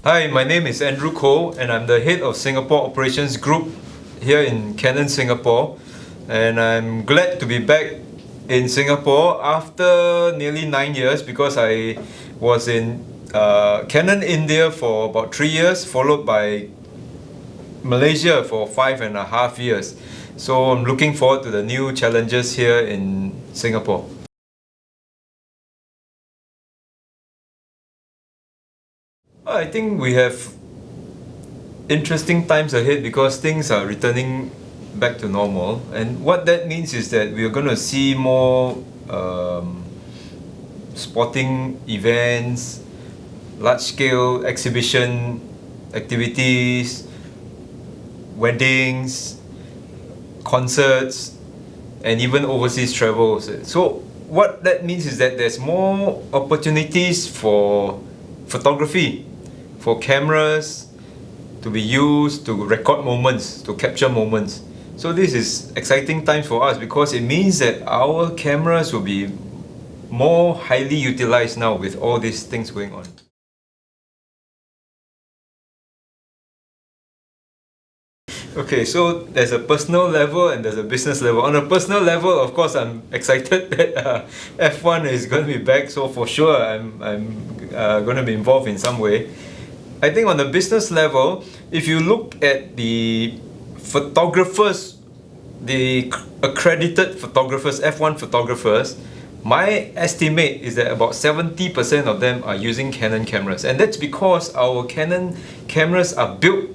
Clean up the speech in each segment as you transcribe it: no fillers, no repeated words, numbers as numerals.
Hi, my name is Andrew Koh and I'm the head of Singapore Operations Group here in Canon Singapore. And I'm glad to be back in Singapore after nearly 9 years because I was in Canon India for about 3 years, followed by Malaysia for 5.5 years. So I'm looking forward to the new challenges here in Singapore. I think we have interesting times ahead because things are returning back to normal, and what that means is that we are going to see more sporting events, large-scale exhibition activities, weddings, concerts, and even overseas travels. So what that means is that there's more opportunities for photography, for cameras to be used to record moments, to capture moments. So this is exciting times for us because it means that our cameras will be more highly utilized now with all these things going on. Okay, so there's a personal level and there's a business level. On a personal level, of course, I'm excited that F1 is going to be back. So for sure, I'm going to be involved in some way. I think on the business level, if you look at the photographers, the accredited photographers, F1 photographers, my estimate is that about 70% of them are using Canon cameras. And that's because our Canon cameras are built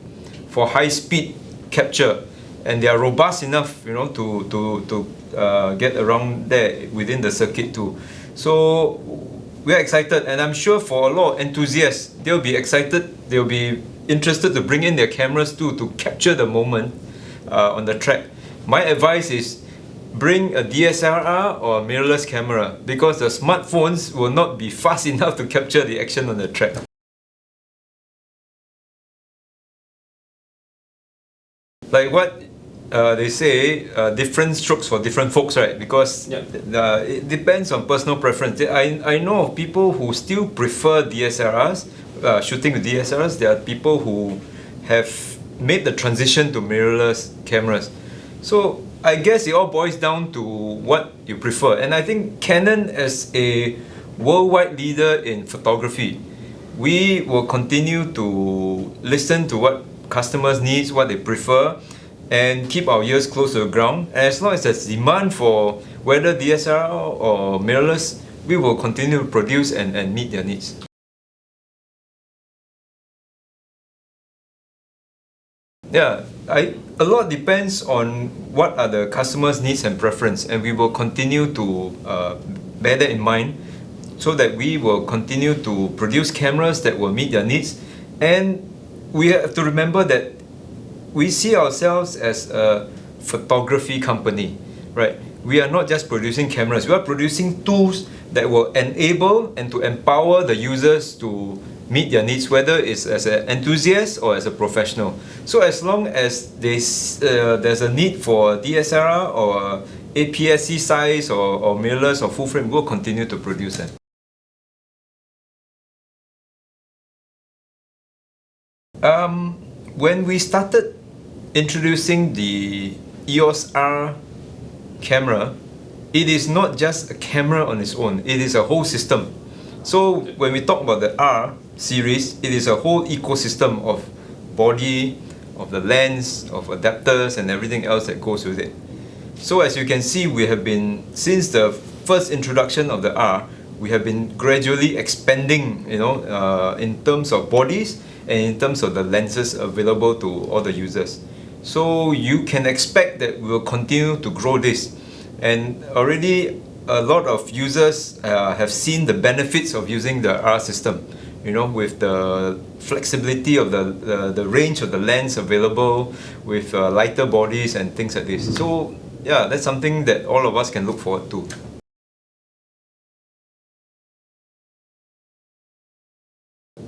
for high-speed capture, and they are robust enough, to get around there within the circuit too. So we're excited, and I'm sure for a lot of enthusiasts, they'll be excited, they'll be interested to bring in their cameras too to capture the moment on the track. My advice is bring a DSLR or a mirrorless camera because the smartphones will not be fast enough to capture the action on the track. Like what they say, different strokes for different folks, right? Because it depends on personal preference. I know of people who still prefer DSLRs, shooting with DSLRs. There are people who have made the transition to mirrorless cameras. So I guess it all boils down to what you prefer. And I think Canon, as a worldwide leader in photography, we will continue to listen to what customers' needs, what they prefer, and keep our ears close to the ground. And as long as there's demand for whether DSLR or mirrorless, we will continue to produce and meet their needs. Yeah, a lot depends on what are the customers' needs and preference, and we will continue to bear that in mind so that we will continue to produce cameras that will meet their needs. And we have to remember that we see ourselves as a photography company, right? We are not just producing cameras, we are producing tools that will enable and to empower the users to meet their needs, whether it's as an enthusiast or as a professional. So as long as there's a need for DSLR or APS-C size or mirrorless or full frame, we'll continue to produce them. When we started introducing the EOS R camera, it is not just a camera on its own, it is a whole system. So when we talk about the R series, it is a whole ecosystem of body, of the lens, of adapters and everything else that goes with it. So as you can see, we have been, since the first introduction of the R, we have been gradually expanding, in terms of bodies and in terms of the lenses available to all the users. So you can expect that we will continue to grow this. And already a lot of users have seen the benefits of using the R system, with the flexibility of the range of the lens available, with lighter bodies and things like this. So yeah, that's something that all of us can look forward to.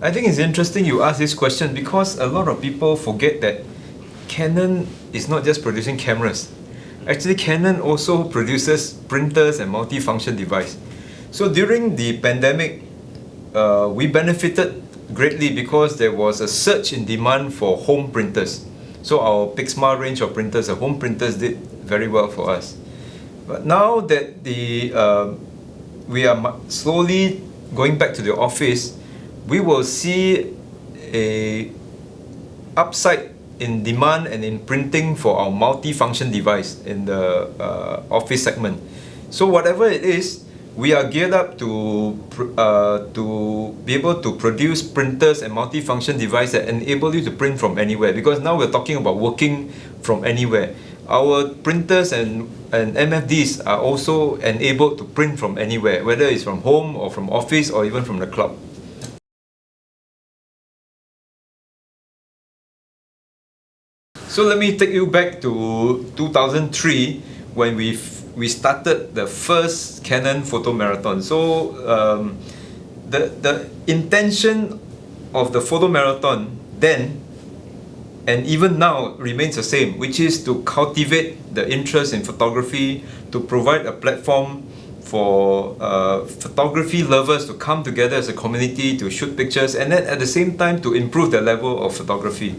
I think it's interesting you ask this question because a lot of people forget that Canon is not just producing cameras. Actually, Canon also produces printers and multifunction device. So during the pandemic, we benefited greatly because there was a surge in demand for home printers. So our Pixma range of printers, the home printers, did very well for us. But now that we are slowly going back to the office, we will see a upside in demand and in printing for our multi-function device in the office segment. So whatever it is, we are geared up to be able to produce printers and multi-function devices that enable you to print from anywhere, because now we're talking about working from anywhere. Our printers and MFDs are also enabled to print from anywhere, whether it's from home or from office or even from the cloud. So let me take you back to 2003 when we started the first Canon photo marathon. So the intention of the photo marathon then and even now remains the same, which is to cultivate the interest in photography, to provide a platform for photography lovers to come together as a community to shoot pictures, and then at the same time to improve the level of photography.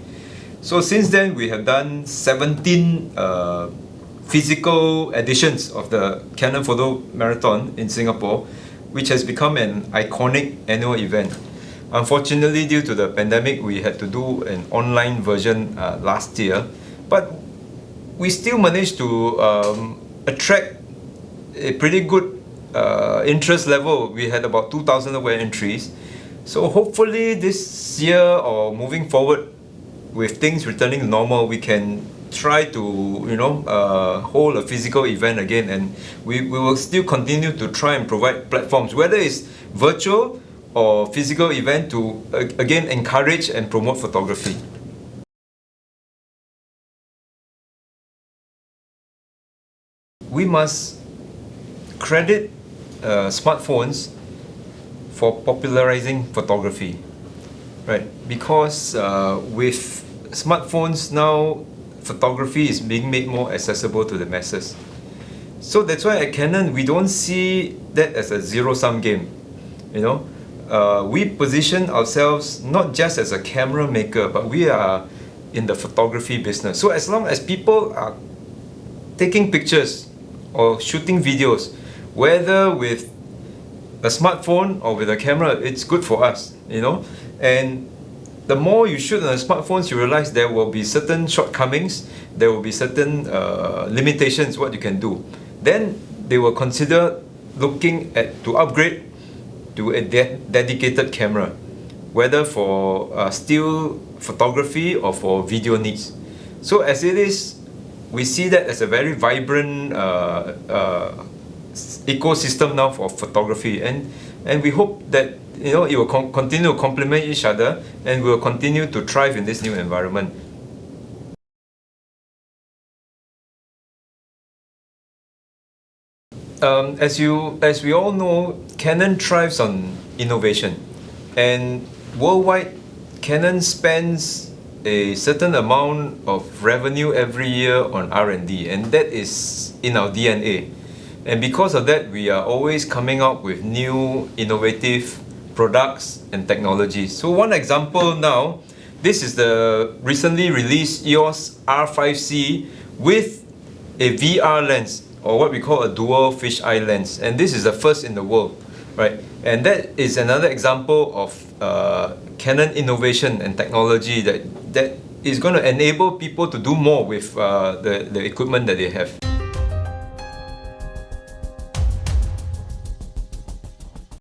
So since then we have done 17 physical editions of the Canon Photo Marathon in Singapore, which has become an iconic annual event. Unfortunately, due to the pandemic, we had to do an online version last year, but we still managed to attract a pretty good interest level. We had about 2,000 over entries. So hopefully this year or moving forward, with things returning to normal, we can try to hold a physical event again, and we will still continue to try and provide platforms, whether it's virtual or physical event, to again encourage and promote photography. We must credit smartphones for popularizing photography, right? Because with smartphones now, photography is being made more accessible to the masses. So that's why at Canon we don't see that as a zero-sum game. We position ourselves not just as a camera maker, but we are in the photography business. So as long as people are taking pictures or shooting videos, whether with a smartphone or with a camera, it's good for us, And the more you shoot on the smartphones, you realize there will be certain shortcomings, there will be certain limitations what you can do. Then they will consider looking to upgrade to a dedicated camera, whether for still photography or for video needs. So as it is, we see that as a very vibrant ecosystem now for photography, and we hope that it will continue to complement each other, and we will continue to thrive in this new environment. As we all know, Canon thrives on innovation, and worldwide, Canon spends a certain amount of revenue every year on R&D, and that is in our DNA. And because of that, we are always coming up with new innovative products and technologies. So one example now, this is the recently released EOS R5C with a VR lens, or what we call a dual fisheye lens, and this is the first in the world, right? And that is another example of Canon innovation and technology that is going to enable people to do more with the equipment that they have.